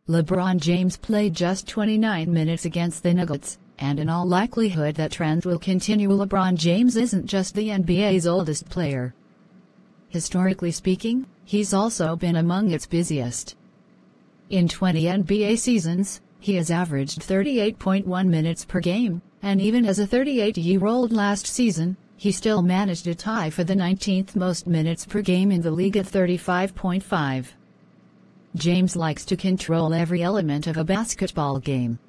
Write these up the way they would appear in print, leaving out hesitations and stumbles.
LeBron James played just 29 minutes against the Nuggets, and in all likelihood that trend will continue. LeBron James isn't just the NBA's oldest player. Historically speaking, he's also been among its busiest. In 20 NBA seasons, he has averaged 38.1 minutes per game, and even as a 38-year-old last season, he still managed to tie for the 19th most minutes per game in the league at 35.5. James likes to control every element of a basketball game.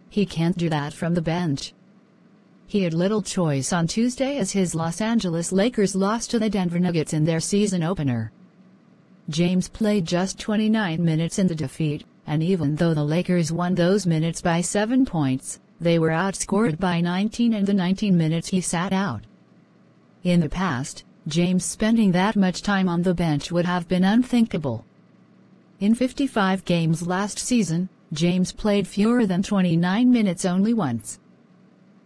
He can't do that from the bench. He had little choice on Tuesday as his Los Angeles Lakers lost to the Denver Nuggets in their season opener. James played just 29 minutes in the defeat, and even though the Lakers won those minutes by 7 points, they were outscored by 19 in the 19 minutes he sat out. In the past, James spending that much time on the bench would have been unthinkable. In 55 games last season, James played fewer than 29 minutes only once.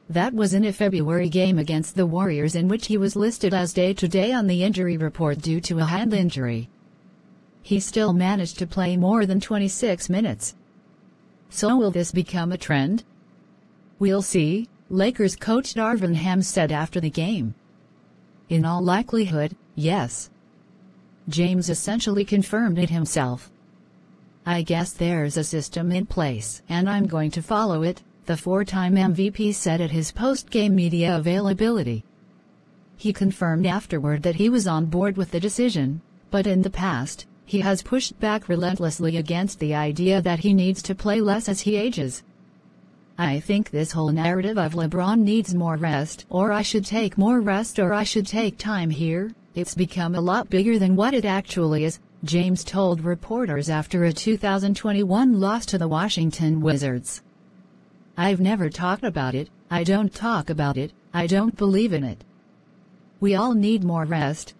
That was in a February game against the Warriors in which he was listed as day-to-day on the injury report due to a hand injury. He still managed to play more than 26 minutes. So will this become a trend? We'll see, Lakers coach Darvin Ham said after the game. In all likelihood, yes. James essentially confirmed it himself. I guess there's a system in place and I'm going to follow it, the four-time MVP said at his post-game media availability. He confirmed afterward that he was on board with the decision, but in the past, he has pushed back relentlessly against the idea that he needs to play less as he ages. I think this whole narrative of LeBron needs more rest, or I should take more rest, or I should take time here, it's become a lot bigger than what it actually is, James told reporters after a 2021 loss to the Washington Wizards. I've never talked about it, I don't talk about it, I don't believe in it. We all need more rest, .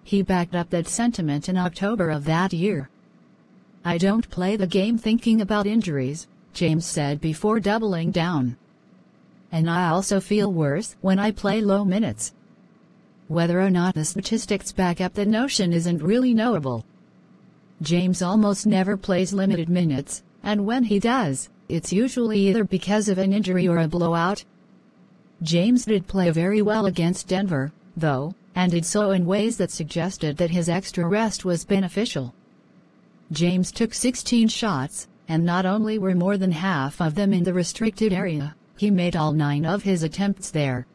He backed up that sentiment in October of that year. I don't play the game thinking about injuries, James said before doubling down. And I also feel worse when I play low minutes. Whether or not the statistics back up the notion isn't really knowable. James almost never plays limited minutes, and when he does, it's usually either because of an injury or a blowout. James did play very well against Denver, though, and did so in ways that suggested that his extra rest was beneficial. James took 16 shots, and not only were more than half of them in the restricted area, he made all 9 of his attempts there.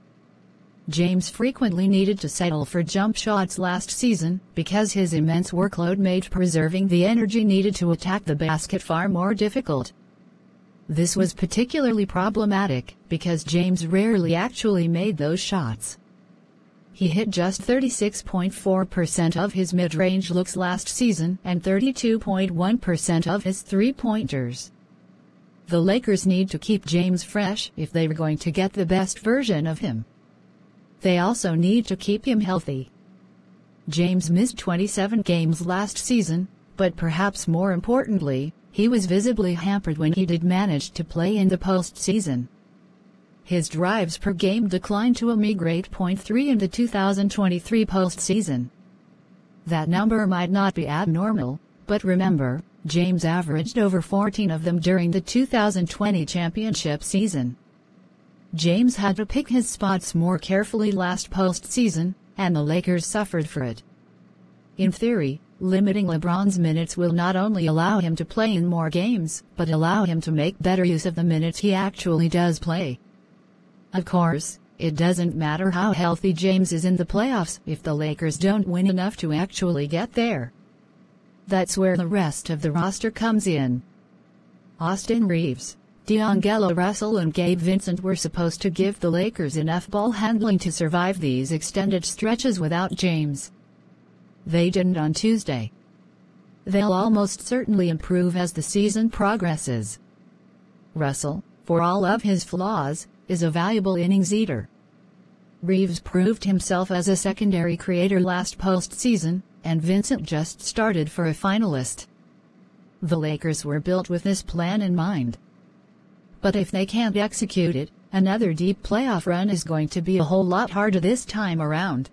James frequently needed to settle for jump shots last season because his immense workload made preserving the energy needed to attack the basket far more difficult. This was particularly problematic because James rarely actually made those shots. He hit just 36.4% of his mid-range looks last season and 32.1% of his three-pointers. The Lakers need to keep James fresh if they are going to get the best version of him. They also need to keep him healthy. James missed 27 games last season, but perhaps more importantly, he was visibly hampered when he did manage to play in the postseason. His drives per game declined to a meager 8.3 in the 2023 postseason. That number might not be abnormal, but remember, James averaged over 14 of them during the 2020 championship season. James had to pick his spots more carefully last postseason, and the Lakers suffered for it. In theory, limiting LeBron's minutes will not only allow him to play in more games, but allow him to make better use of the minutes he actually does play. Of course, it doesn't matter how healthy James is in the playoffs if the Lakers don't win enough to actually get there. That's where the rest of the roster comes in. Austin Reeves, D'Angelo Russell and Gabe Vincent were supposed to give the Lakers enough ball handling to survive these extended stretches without James. They didn't on Tuesday. They'll almost certainly improve as the season progresses. Russell, for all of his flaws, is a valuable innings eater. Reeves proved himself as a secondary creator last postseason, and Vincent just started for a finalist. The Lakers were built with this plan in mind. But if they can't execute it, another deep playoff run is going to be a whole lot harder this time around.